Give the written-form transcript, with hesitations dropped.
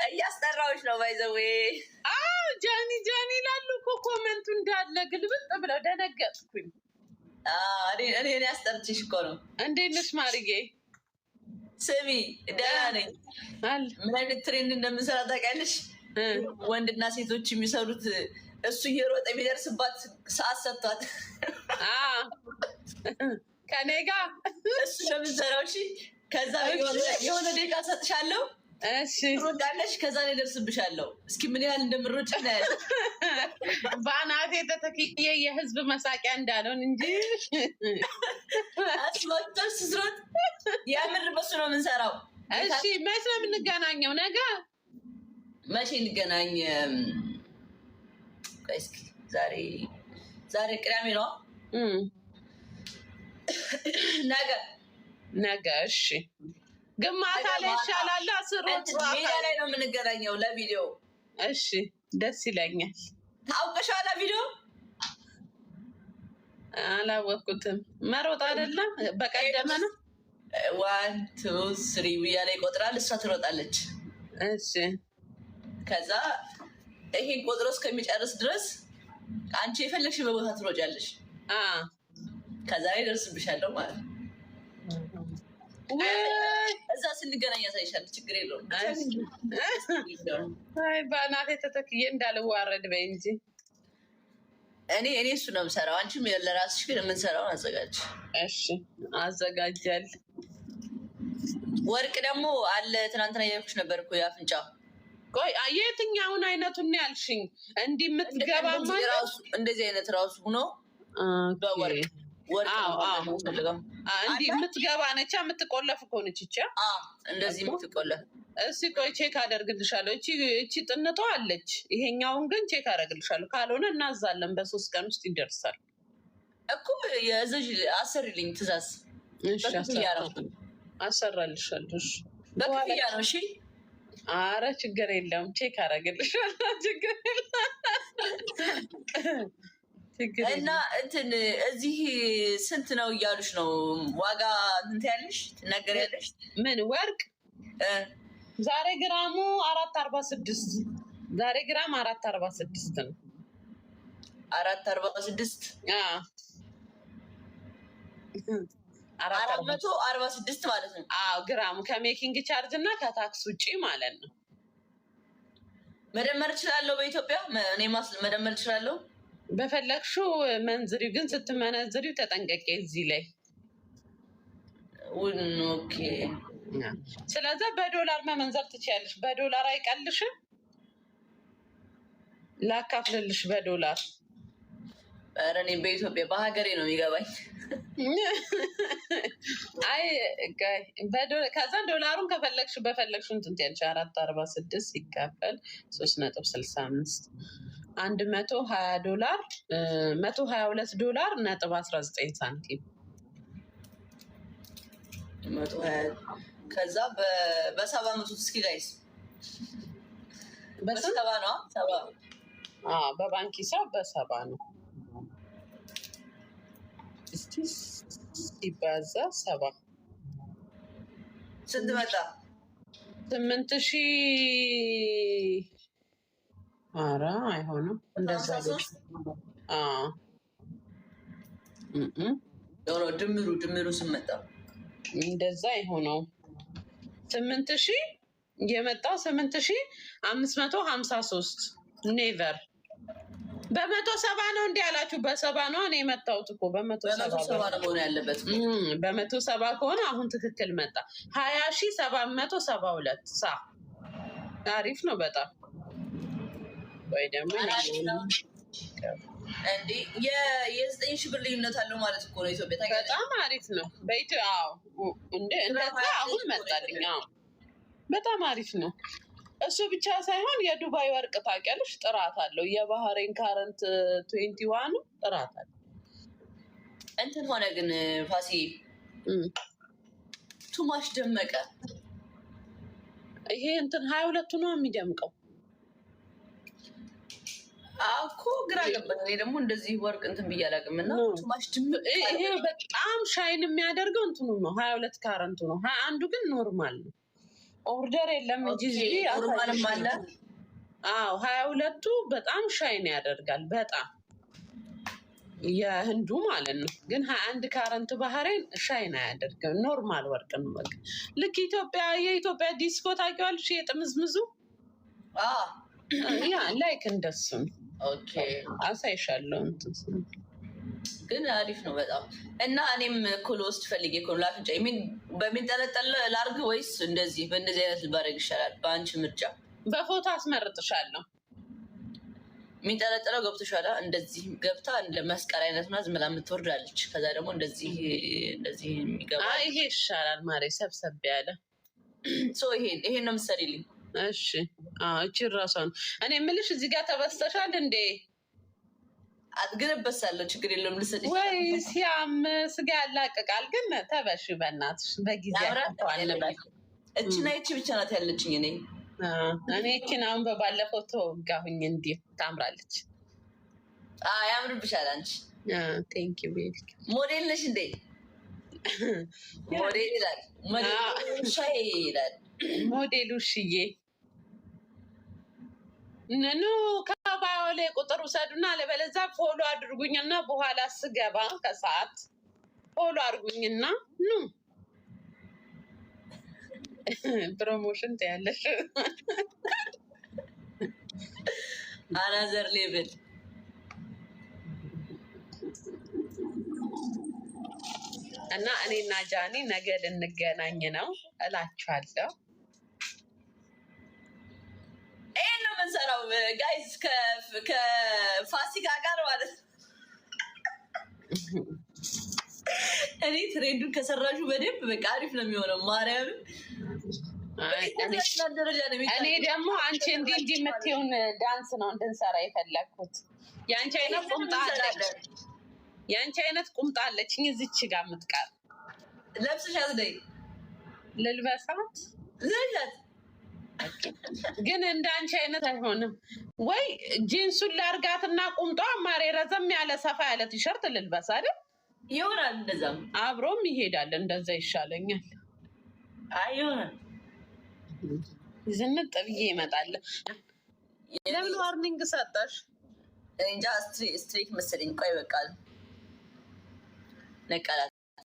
እያስጠራዎች ነው ባይዘዌ። ጃኒ ይላሉ እኮ ኮመንቱ እንዳለ ግልብጥ ብለው ደነገጥኩኝ። እኔ ያስጠርችሽ እኮ ነው። እንዴት ነሽ ማርዬ? ስሚ ደህና ነኝ። ምን አይነት ትሬንድ እንደምንሰራ ታውቂያለሽ? ወንድና ሴቶች የሚሰሩት እሱ እየሮጠ የሚደርስባት ሰዓት ሰጥቷት ከኔ ጋር እሱ እንደምንሰራው። እሺ ከዛ የሆነ ደቂቃ ሰጥሻለሁ። እሺ ትሮጫለሽ፣ ከዛ ላይ ደርስብሻለሁ። እስኪ ምን ያህል እንደምሮጭ እናያለን። በአናቴ ተተክዬ የህዝብ መሳቂያ እንዳልሆን እንጂ አስባቶች ስስሮት የምር በሱ ነው የምንሰራው። እሺ መች ነው የምንገናኘው? ነገ መቼ እንገናኝ? እስኪ ዛሬ ቅዳሜ ነው። ነገ እሺ ግማታ ላይ ይሻላል። ሜዳ ላይ ነው የምንገናኘው ለቪዲዮ። እሺ ደስ ይለኛል። ታውቀሻላ ቪዲዮ? አላወቅኩትም። መሮጥ አይደለም በቀደመ ነው። 1 2 3 ብያ ላይ ይቆጥራል። እሷ ትሮጣለች። እሺ ከዛ ይሄን ቆጥሮ እስከሚጨርስ ድረስ አንቺ የፈለግሽ በቦታ ትሮጫለሽ። ከዛ ላይ ደርስብሻለሁ ማለት ነው። እዛ ስንገናኝ ያሳይሻል። ችግር የለውም። በእናቴ ተተክዬ እንዳልዋረድ በይ እንጂ እኔ እሱ ነው የምሰራው። አንቺም ለራስሽ ግን የምንሰራውን አዘጋጅ። እሺ አዘጋጃል። ወርቅ ደግሞ አለ። ትናንትና እያልኩሽ ነበር እኮ የአፍንጫ። ቆይ የትኛውን አይነቱን ያልሽኝ? እንዲህ የምትገባ እንደዚህ አይነት ራሱ ሆኖ በወርቅ እንዲህ የምትገባ ነቻ። የምትቆለፍ እኮ ነች ይቻ። እንደዚህ የምትቆለፍ። እስኪ ቆይ ቼክ አደርግልሻለሁ። እቺ ጥንጦ አለች። ይሄኛውን ግን ቼክ አደርግልሻለሁ። ካልሆነ እናዛለን። በ3 ቀን ውስጥ ይደርሳል እኮ። የእዘዥ አሰሪልኝ ትእዛዝ አሰራልሻለሁ። በክፍያ ነው። እሺ አረ ችግር የለውም። ቼክ አደርግልሻለሁ። ችግር እና እንትን እዚህ ስንት ነው እያሉሽ ነው? ዋጋ እንትን ያለሽ ትናገር ያለሽ? ምን ወርቅ ዛሬ ግራሙ 4.46 ዛሬ ግራም 4.46 ነው። 4.46 446 ማለት ነው። ግራሙ ከሜኪንግ ቻርጅ እና ከታክስ ውጭ ማለት ነው። መደመር እችላለሁ። በኢትዮጵያ እኔ መደመር እችላለሁ። በፈለግሽው መንዝሪው፣ ግን ስትመነዝሪው ተጠንቀቂ እዚህ ላይ። ኦኬ። ስለዚህ በዶላር መመንዘር ትችያለሽ። በዶላር አይቀልሽም? ላካፍልልሽ በዶላር። ኧረ እኔ በኢትዮጵያ በሀገሬ ነው የሚገባኝ። አይ ከዛ ዶላሩን ከፈለግሽ በፈለግሽው እንትን ትያለሽ። 4.46 ሲካፈል 3.65 $120 $122.19 120 ከዛ በ700 እስኪ ጋይስ በሰባ ነው። በባንክ ሂሳብ በ7 ነው። እስቲ ሲባዛ 7 ስንት መጣ? 8,000 ኧረ አይሆንም እንደዛ። ድምሩ ስመጣ እንደዛ የሆነው 8,000 የመጣው 8,553 ኔቨር። በ170 ነው እንዲህ ያላችሁ? በ70 ነው እኔ የመጣሁት እኮ በ170 ነው ያለበት። በ170 ከሆነ አሁን ትክክል መጣ። 20,772 አሪፍ ነው በጣም። ወይ ደግሞ እንዴ የ9,000 ብር ልዩነት አለው ማለት እኮ ነው። ኢትዮጵያ በጣም አሪፍ ነው። በኢትዮጵያ እንደዛ አሁን መጣልኝ። በጣም አሪፍ ነው። እሱ ብቻ ሳይሆን የዱባይ ወርቅ ታውቂያለሽ፣ ጥራት አለው። የባህሬን ካረንት 21 ጥራት አለው። እንትን ሆነ ግን ፋሲ ቱማሽ ደመቀ። ይሄ እንትን 22 ነው የሚደምቀው እኮ ግራ ገባኝ። እኔ ደግሞ እንደዚህ ወርቅ እንትን ብዬ አላውቅም። እና ቱማሽ ድምቅ ይሄ በጣም ሻይን የሚያደርገው እንትኑ ነው 22 ካረንቱ ነው። 21 ግን ኖርማል ነው። ኦርደር የለም እንጂ ኖርማልም አለ። አዎ 22ቱ በጣም ሻይን ያደርጋል በጣም የህንዱ ማለት ነው። ግን 21 ካረንት ባህሬን ሻይን አያደርግም። ኖርማል ወርቅ ነው በቃ ልክ የኢትዮጵያ ዲስኮ ታውቂዋለሽ? የጥምዝምዙ ያ ላይክ እንደሱ ነው። ኦኬ አሳይሻለሁ። ግን አሪፍ ነው በጣም እና እኔም ኩል ውስጥ ፈልጌ እኮ ነው ለአፍንጫ በሚንጠለጠል ላርግ ወይስ እንደዚህ በእንደዚህ አይነት ባረግ ይሻላል? በአንቺ ምርጫ። በፎቶ አስመርጥሻለሁ። የሚንጠለጠለው ገብቶሻል? እንደዚህ ገብታ እንደ መስቀል አይነት ና ዝም ብላ የምትወርዳለች። ከዛ ደግሞ እንደዚህ የሚገባ ይሄ ይሻላል ማሬ፣ ሰብሰብ ያለ ይሄን ነው የምትሰሪልኝ? እሺ እቺ ራሷን እኔ የምልሽ እዚህ ጋር ተበስተሻል እንዴ? አትገለበሳለሁ፣ ችግር የለውም ልሰጥ ወይ ሲያም ስጋ ያላቅቃል። ግን ተበሽ በእናትሽ በጊዜ እችና ይቺ ብቻ ናት ያለችኝ። እኔ እችን አሁን በባለፈው ተወጋሁኝ። እንዲሁ ታምራለች። ያምርብሻል። አንቺ ቴንኪ ቤቢ። ሞዴል ነሽ እንዴ? ሞዴል ይላል ሻይ ይላል ሞዴሉ ሽዬ ነኑ ከባዮ ላይ ቁጥር ውሰዱና ለበለዛ ፎሎ አድርጉኝና በኋላ ስገባ ከሰዓት ፎሎ አድርጉኝና ኑ ፕሮሞሽን ትያለሽ። አናዘር ሌብል እና እኔና ጃኒ ነገ ልንገናኝ ነው እላችኋለሁ። ይሄን ነው የምንሰራው ጋይዝ ከፋሲካ ጋር ማለት ነው። እኔ ትሬንዱን ከሰራሹ በደንብ በቃ አሪፍ ነው የሚሆነው። ማርያምን እኔ ደግሞ አንቺ እንዲህ የምትይውን ዳንስ ነው እንድንሰራ የፈለግኩት። የአንቺ አይነት ቁምጣ አለች፣ የአንቺ አይነት ቁምጣ አለችኝ እዚች ጋር የምትቀር ለብስሻት ነይ ልልበሳት ዘላት። ግን እንደ አንቺ አይነት አይሆንም ወይ? ጂንሱን ላርጋትና ቁምጧ ማሬ ረዘም ያለ ሰፋ ያለ ቲሸርት ልልበስ አይደል? ይሆናል። እንደዛም አብሮም ይሄዳል። እንደዛ ይሻለኛል። ይሆናል። ዝንጥ ብዬ ይመጣል። ለምን ዋርኒንግ ሰጠሽ? እንጃ ስትሪክ መሰለኝ። ቆይ በቃ ነቀላት።